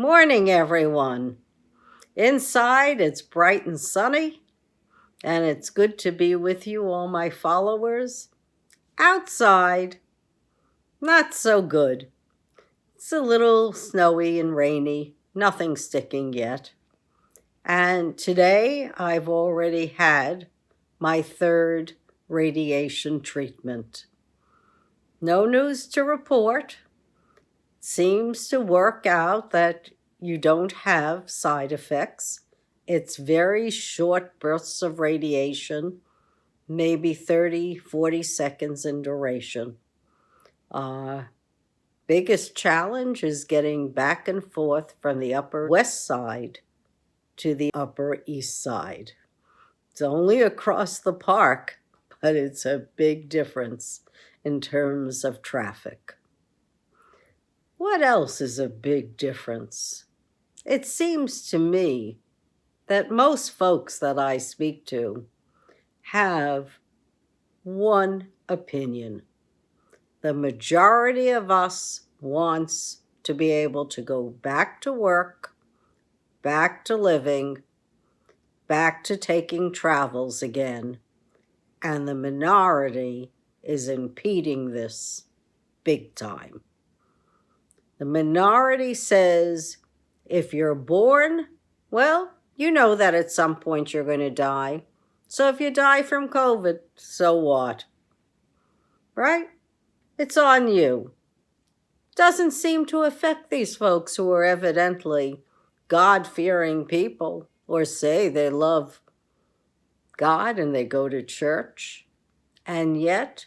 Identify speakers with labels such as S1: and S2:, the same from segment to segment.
S1: Morning, everyone. Inside, it's bright and sunny, and it's good to be with you, all my followers. Outside, not so good. It's a little snowy and rainy, nothing sticking yet. And today, I've already had my third radiation treatment. No news to report. Seems to work out that you don't have side effects. It's very short bursts of radiation, maybe 30, 40 seconds in duration. Biggest challenge is getting back and forth from the Upper West Side to the Upper East Side. It's only across the park, but it's a big difference in terms of traffic. What else is a big difference? It seems to me that most folks that I speak to have one opinion. The majority of us wants to be able to go back to work, back to living, back to taking travels again, and the minority is impeding this big time. The minority says, if you're born, well, you know that at some point you're going to die. So if you die from COVID, so what? Right? It's on you. Doesn't seem to affect these folks who are evidently God-fearing people or say they love God and they go to church. And yet,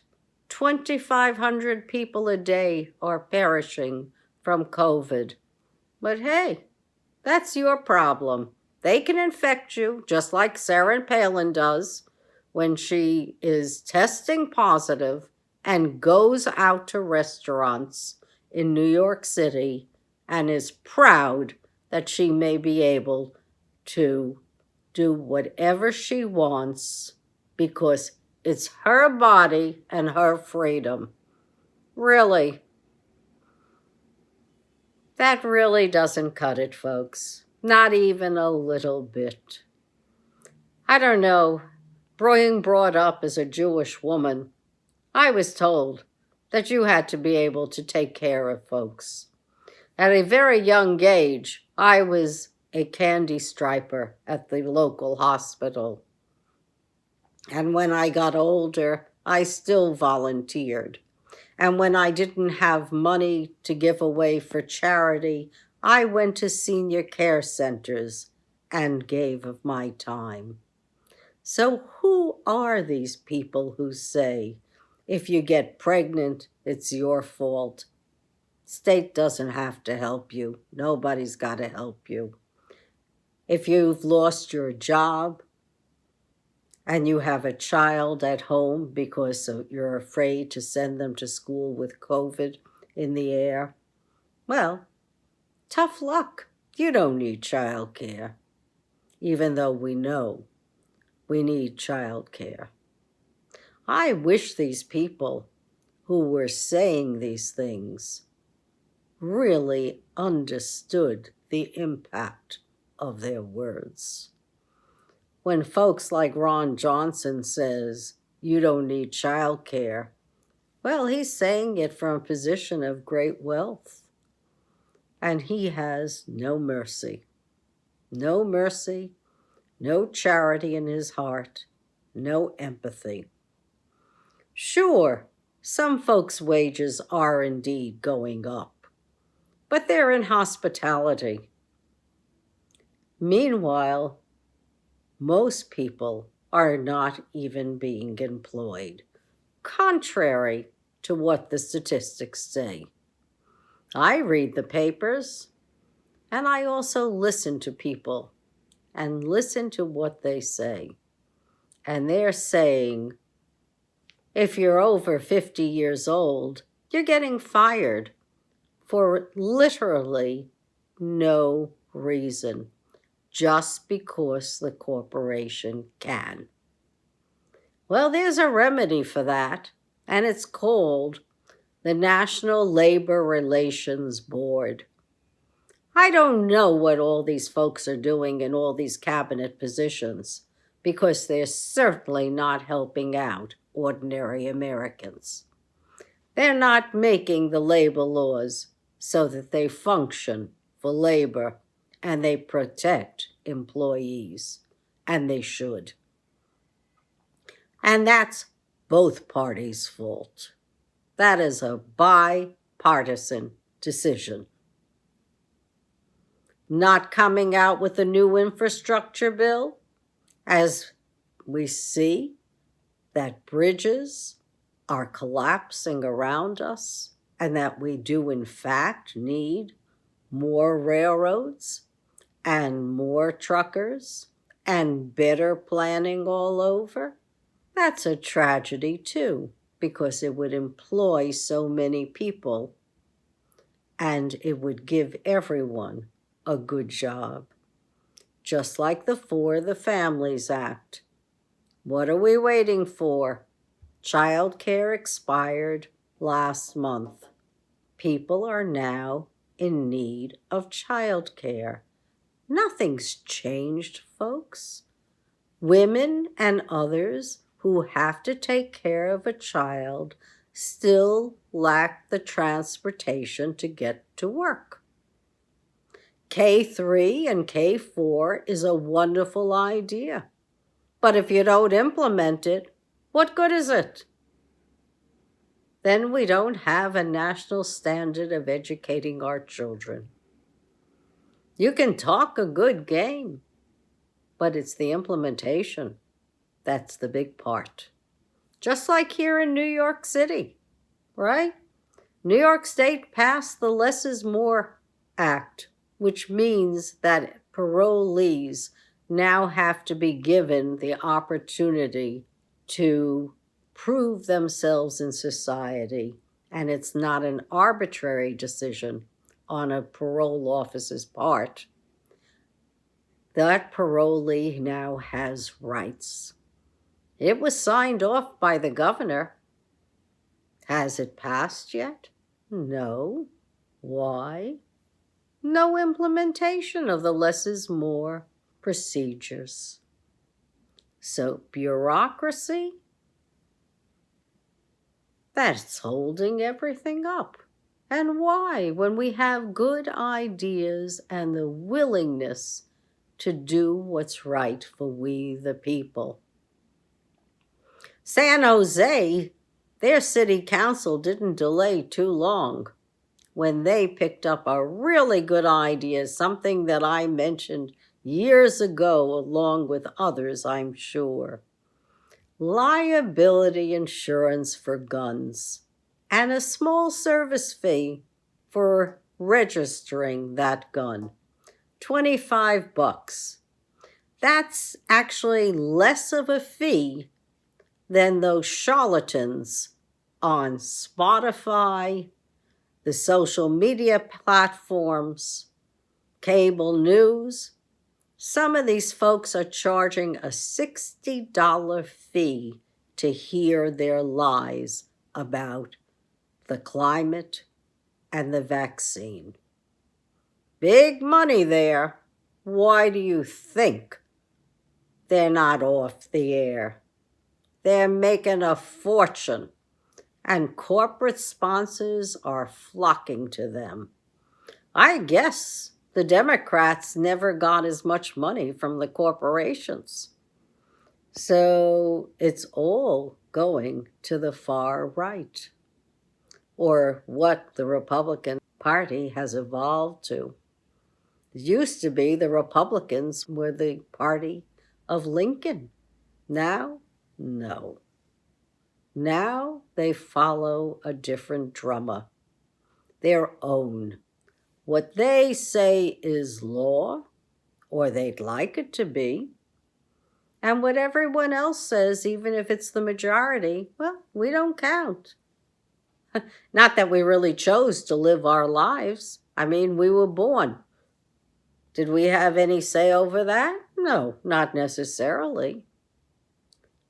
S1: 2,500 people a day are perishing from COVID. But hey, that's your problem. They can infect you, just like Sarah Palin does when she is testing positive and goes out to restaurants in New York City and is proud that she may be able to do whatever she wants because it's her body and her freedom. Really. That really doesn't cut it, folks. Not even a little bit. I don't know. Being brought up as a Jewish woman, I was told that you had to be able to take care of folks. At a very young age, I was a candy striper at the local hospital. And when I got older, I still volunteered. And when I didn't have money to give away for charity, I went to senior care centers and gave of my time. So who are these people who say, if you get pregnant, it's your fault? State doesn't have to help you. Nobody's got to help you. If you've lost your job, and you have a child at home because you're afraid to send them to school with COVID in the air, well, tough luck. You don't need childcare, even though we know we need childcare. I wish these people who were saying these things really understood the impact of their words. When folks like Ron Johnson says, you don't need childcare, well, he's saying it from a position of great wealth. And he has no mercy. No mercy, no charity in his heart, no empathy. Sure, some folks' wages are indeed going up, but they're in hospitality. Meanwhile, most people are not even being employed, contrary to what the statistics say. I read the papers, and I also listen to people and listen to what they say. And they're saying, if you're over 50 years old, you're getting fired for literally no reason. Just because the corporation can. Well, there's a remedy for that, and it's called the National Labor Relations Board. I don't know what all these folks are doing in all these cabinet positions, because they're certainly not helping out ordinary Americans. They're not making the labor laws so that they function for labor and they protect employees, and they should. And that's both parties' fault. That is a bipartisan decision. Not coming out with a new infrastructure bill, as we see that bridges are collapsing around us and that we do in fact need more railroads and more truckers and better planning all over. That's a tragedy too, because it would employ so many people and it would give everyone a good job. Just like the For the Families Act. What are we waiting for? Child care expired last month. People are now in need of child care. Nothing's changed, folks. Women and others who have to take care of a child still lack the transportation to get to work. K3 and K4 is a wonderful idea. But if you don't implement it, what good is it? Then we don't have a national standard of educating our children. You can talk a good game, but it's the implementation that's the big part. Just like here in New York City, right? New York State passed the Less is More Act, which means that parolees now have to be given the opportunity to prove themselves in society. And it's not an arbitrary decision on a parole officer's part. That parolee now has rights. It was signed off by the governor. Has it passed yet? No. Why? No implementation of the less is more procedures. So bureaucracy, that's holding everything up. And why, when we have good ideas and the willingness to do what's right for we the people? San Jose, their city council didn't delay too long when they picked up a really good idea, something that I mentioned years ago along with others, I'm sure. Liability insurance for guns and a small service fee for registering that gun. $25. That's actually less of a fee than those charlatans on Spotify, the social media platforms, cable news. Some of these folks are charging a $60 fee to hear their lies about the climate and the vaccine. Big money there. Why do you think they're not off the air? They're making a fortune, and corporate sponsors are flocking to them. I guess the Democrats never got as much money from the corporations. So it's all going to the far right, or what the Republican Party has evolved to. It used to be the Republicans were the party of Lincoln. Now, no. Now they follow a different drummer, their own. What they say is law, or they'd like it to be, and what everyone else says, even if it's the majority, well, we don't count. Not that we really chose to live our lives. I mean, we were born. Did we have any say over that? No, not necessarily.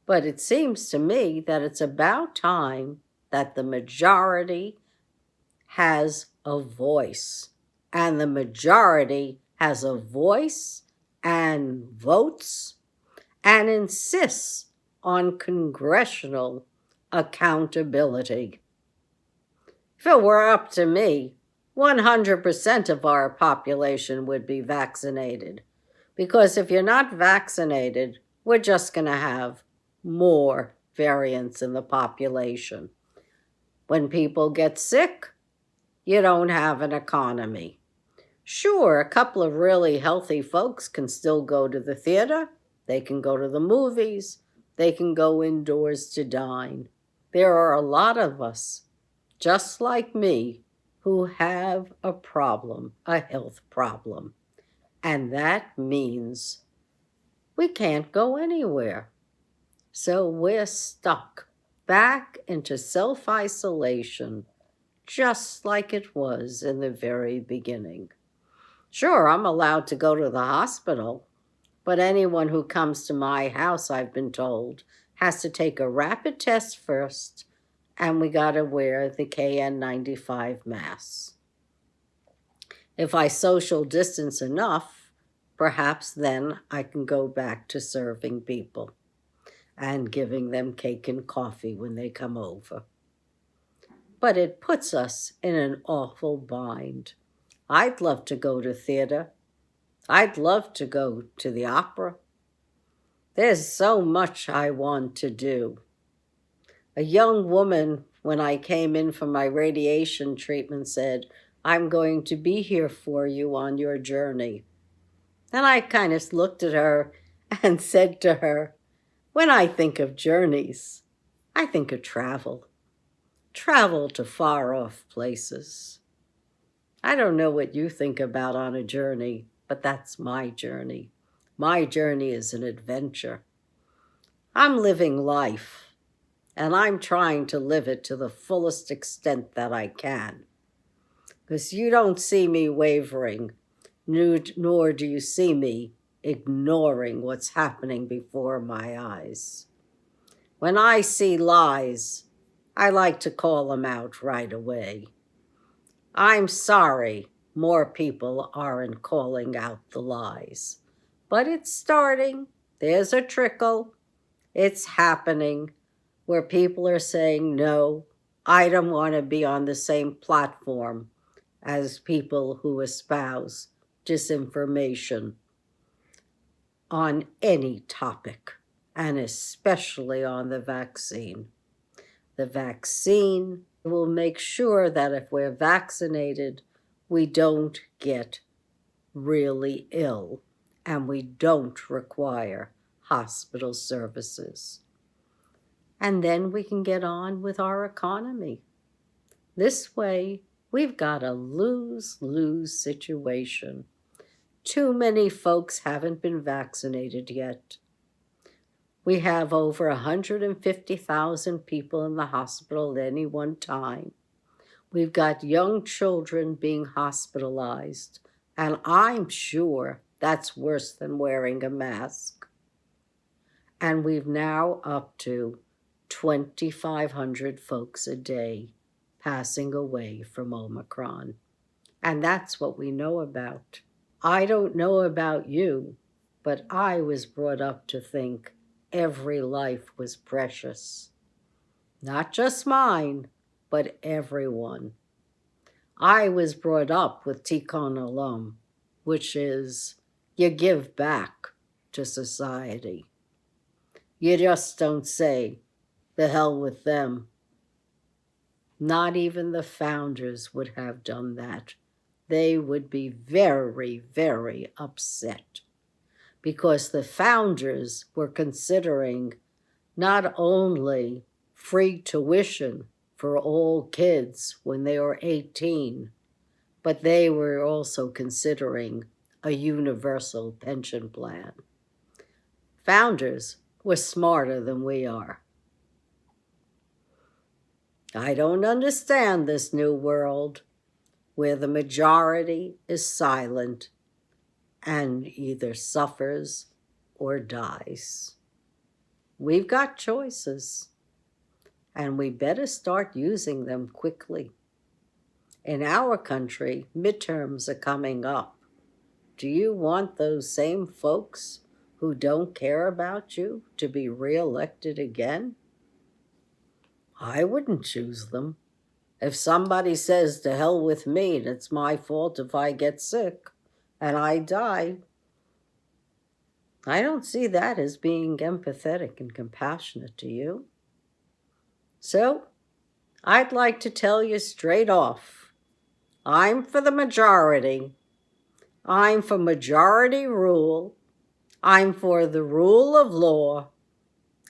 S1: But it seems to me that it's about time that the majority has a voice and the majority has a voice and votes and insists on congressional accountability. If it were up to me, 100% of our population would be vaccinated. Because if you're not vaccinated, we're just going to have more variants in the population. When people get sick, you don't have an economy. Sure, a couple of really healthy folks can still go to the theater, they can go to the movies, they can go indoors to dine. There are a lot of us, just like me, who have a problem, a health problem. And that means we can't go anywhere. So we're stuck back into self-isolation, just like it was in the very beginning. Sure, I'm allowed to go to the hospital, but anyone who comes to my house, I've been told, has to take a rapid test first, and we got to wear the KN95 mask. If I social distance enough, perhaps then I can go back to serving people and giving them cake and coffee when they come over. But it puts us in an awful bind. I'd love to go to theater. I'd love to go to the opera. There's so much I want to do. A young woman, when I came in for my radiation treatment, said, "I'm going to be here for you on your journey." And I kind of looked at her and said to her, "When I think of journeys, I think of travel. Travel to far-off places. I don't know what you think about on a journey, but that's my journey. My journey is an adventure. I'm living life, and I'm trying to live it to the fullest extent that I can. Because you don't see me wavering, nor do you see me ignoring what's happening before my eyes. When I see lies, I like to call them out right away. I'm sorry more people aren't calling out the lies. But it's starting. There's a trickle. It's happening where people are saying, no, I don't want to be on the same platform as people who espouse disinformation on any topic, and especially on the vaccine. The vaccine will make sure that if we're vaccinated, we don't get really ill and we don't require hospital services. And then we can get on with our economy. This way, we've got a lose-lose situation. Too many folks haven't been vaccinated yet. We have over 150,000 people in the hospital at any one time. We've got young children being hospitalized, and I'm sure that's worse than wearing a mask. And we've now up to 2,500 folks a day passing away from Omicron. And that's what we know about. I don't know about you, but I was brought up to think every life was precious. Not just mine, but everyone. I was brought up with Tikkun Olam, which is you give back to society. You just don't say, the hell with them. Not even the founders would have done that. They would be very, very upset, because the founders were considering not only free tuition for all kids when they were 18, but they were also considering a universal pension plan. Founders were smarter than we are. I don't understand this new world where the majority is silent and either suffers or dies. We've got choices, and we better start using them quickly. In our country, midterms are coming up. Do you want those same folks who don't care about you to be reelected again? I wouldn't choose them. If somebody says to hell with me and it's my fault if I get sick and I die, I don't see that as being empathetic and compassionate to you. So, I'd like to tell you straight off, I'm for the majority. I'm for majority rule. I'm for the rule of law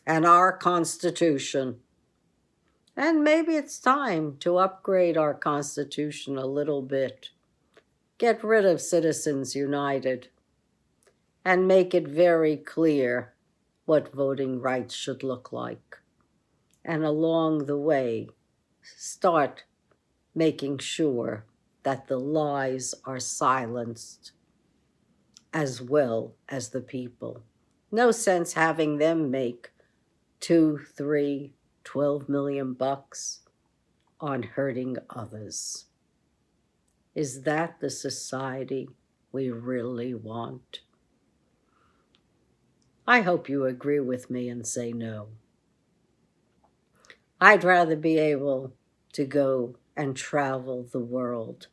S1: and our Constitution. And maybe it's time to upgrade our Constitution a little bit. Get rid of Citizens United and make it very clear what voting rights should look like. And along the way, start making sure that the lies are silenced as well as the people. No sense having them make 2, 3, 12 million bucks on hurting others. Is that the society we really want? I hope you agree with me and say no. I'd rather be able to go and travel the world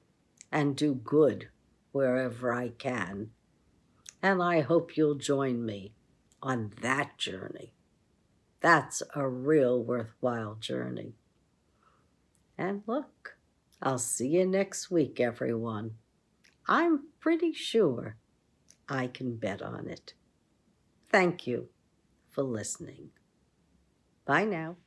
S1: and do good wherever I can. And I hope you'll join me on that journey. That's a real worthwhile journey. And look, I'll see you next week, everyone. I'm pretty sure I can bet on it. Thank you for listening. Bye now.